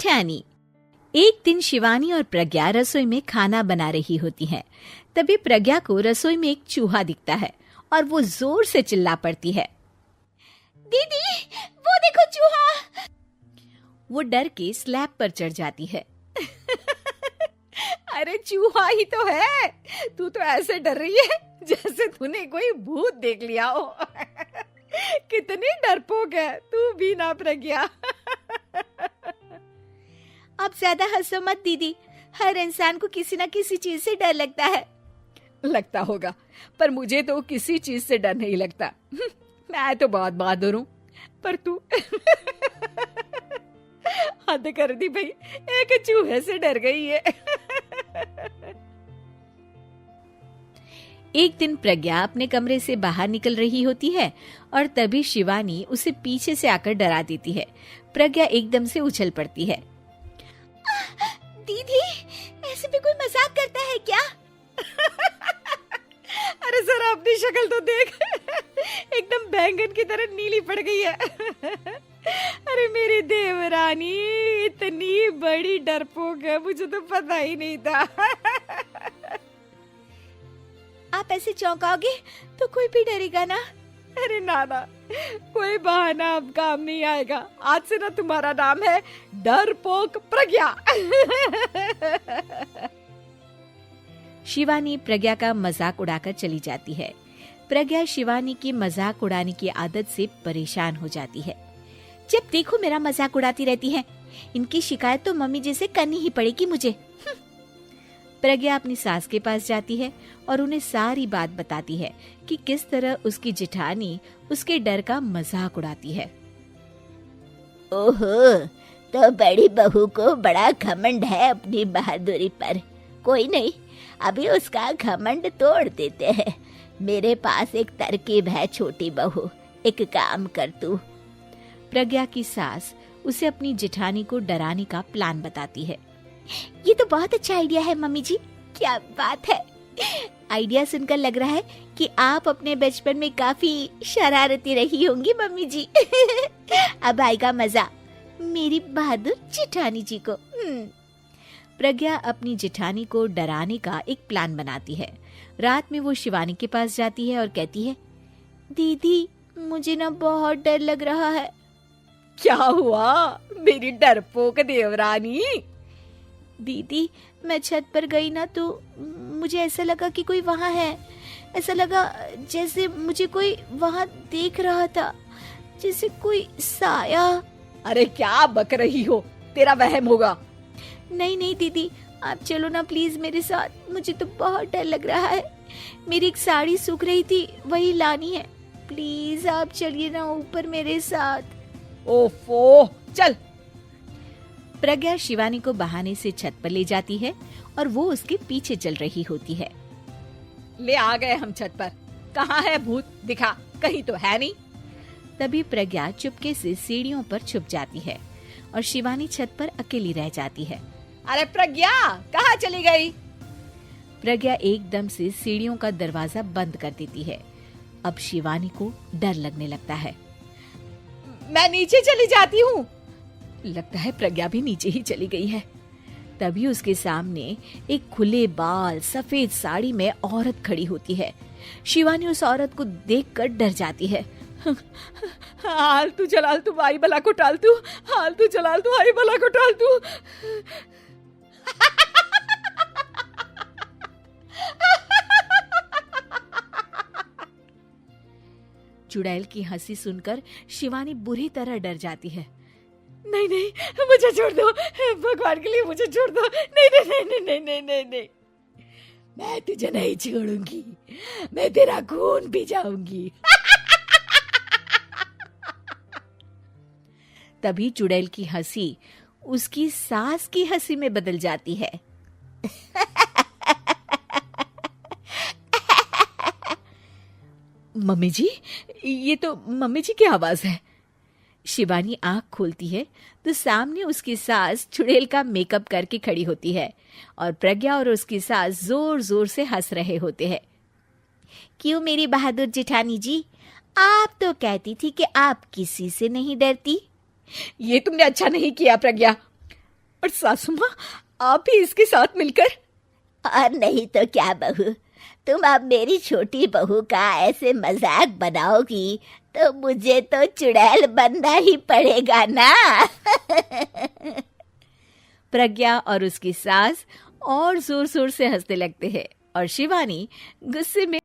ठैनी। एक दिन शिवानी और प्रज्ञा रसोई में खाना बना रही होती हैं। तभी प्रज्ञा को रसोई में एक चूहा दिखता है और वो जोर से चिल्ला पड़ती है, दीदी वो देखो चूहा। वो डर के स्लैब पर चढ़ जाती है। अरे चूहा ही तो है, तू तो ऐसे डर रही है जैसे तूने कोई भूत देख लिया हो। कितनी डरपोक है तू भी ना प्रज्ञा। आप ज्यादा हंसो मत दीदी, हर इंसान को किसी न किसी चीज से डर लगता है। लगता होगा, पर मुझे तो किसी चीज से डर नहीं लगता। मैं तो बहुत बहादुर हूँ, पर तू हद कर दी भाई, एक चूहे से डर गई है। एक दिन प्रज्ञा अपने कमरे से बाहर निकल रही होती है और तभी शिवानी उसे पीछे से आकर डरा देती है। प्रज्ञा एकदम से उछल पड़ती है। दीदी ऐसे भी कोई मजाक करता है क्या? अरे जरा अपनी शक्ल तो देख, एकदम बैंगन की तरह नीली पड़ गई है। अरे मेरी देवरानी इतनी बड़ी डरपोक है, मुझे तो पता ही नहीं था। आप ऐसे चौंकाओगे तो कोई भी डरेगा ना? अरे ना, कोई बहाना अब काम नहीं आएगा। आज से ना तुम्हारा नाम है डरपोक प्रज्ञा। शिवानी प्रज्ञा का मजाक उड़ाकर चली जाती है। प्रज्ञा शिवानी की मजाक उड़ाने की आदत से परेशान हो जाती है। जब देखो मेरा मजाक उड़ाती रहती है, इनकी शिकायत तो मम्मी जी से करनी ही पड़ेगी मुझे। प्रज्ञा अपनी सास के पास जाती है और उन्हें सारी बात बताती है कि किस तरह उसकी जेठानी उसके डर का मजाक उड़ाती है। ओहो, तो बड़ी बहू को बड़ा घमंड है अपनी बहादुरी पर। कोई नहीं, अभी उसका घमंड तोड़ देते हैं। मेरे पास एक तरकीब है छोटी बहू, एक काम कर तू। प्रज्ञा की सास उसे अपनी जेठानी को डराने का प्लान बताती है। ये तो बहुत अच्छा आइडिया है मम्मी जी, क्या बात है। आइडिया सुनकर लग रहा है कि आप अपने बचपन में काफी शरारती रही होंगी मम्मी जी। अब आएगा मजा मेरी बहादुर जेठानी जी को। प्रज्ञा अपनी जेठानी को डराने का एक प्लान बनाती है। रात में वो शिवानी के पास जाती है और कहती है, दीदी मुझे ना बहुत डर लग रहा है। क्या हुआ मेरी डरपोक देवरानी? दीदी मैं छत पर गई ना तो मुझे ऐसा लगा कि कोई वहाँ है। ऐसा लगा जैसे मुझे कोई वहाँ देख रहा था, जैसे कोई साया। अरे क्या बक रही हो, तेरा वहम होगा। नहीं दीदी, आप चलो ना प्लीज मेरे साथ, मुझे तो बहुत डर लग रहा है। मेरी एक साड़ी सूख रही थी, वही लानी है। प्लीज आप चलिए ना ऊपर मेरे साथ। ओफो, चल। प्रज्ञा शिवानी को बहाने से छत पर ले जाती है और वो उसके पीछे चल रही होती है। ले आ गए हम छत पर, कहाँ है भूत, दिखा, कहीं तो है नहीं। तभी प्रज्ञा चुपके से सीढ़ियों पर छुप जाती है और शिवानी छत पर अकेली रह जाती है। अरे प्रज्ञा कहाँ चली गई? प्रज्ञा एकदम से सीढ़ियों का दरवाजा बंद कर देती है। अब शिवानी को डर लगने लगता है। मैं नीचे चली जाती हूँ। लगता है प्रज्ञा भी नीचे ही चली गई है। तभी उसके सामने एक खुले बाल सफेद साड़ी में औरत खड़ी होती है। शिवानी उस औरत को देखकर डर जाती है। हाल तू जलाल तू आई बला को टाल तू, हाल तू जलाल तू आई बला को टाल तू। चुड़ैल की हंसी सुनकर शिवानी बुरी तरह डर जाती है। नहीं, मुझे छोड़ दो, भगवान के लिए मुझे छोड़ दो। नहीं, मैं तुझे नहीं छोड़ूंगी, मैं तेरा खून पी जाऊंगी। तभी चुड़ैल की हंसी उसकी सास की हंसी में बदल जाती है। मम्मी जी, ये तो मम्मी जी की आवाज है। शिवानी आंख खोलती है तो सामने उसकी सास चुड़ैल का मेकअप करके खड़ी होती है और प्रज्ञा और उसकी सास जोर जोर से हंस रहे होते हैं। क्यों मेरी बहादुर जेठानी जी, आप तो कहती थी कि आप किसी से नहीं डरती। ये तुमने अच्छा नहीं किया प्रज्ञा। और सासू माँ आप भी इसके साथ मिलकर। और नहीं तो क्या बहू, तुम अब मेरी छोटी बहू का ऐसे मजाक बनाओगी तो मुझे तो चुड़ैल बनना ही पड़ेगा ना। प्रज्ञा और उसकी सास और जोर जोर से हंसने लगते हैं और शिवानी गुस्से में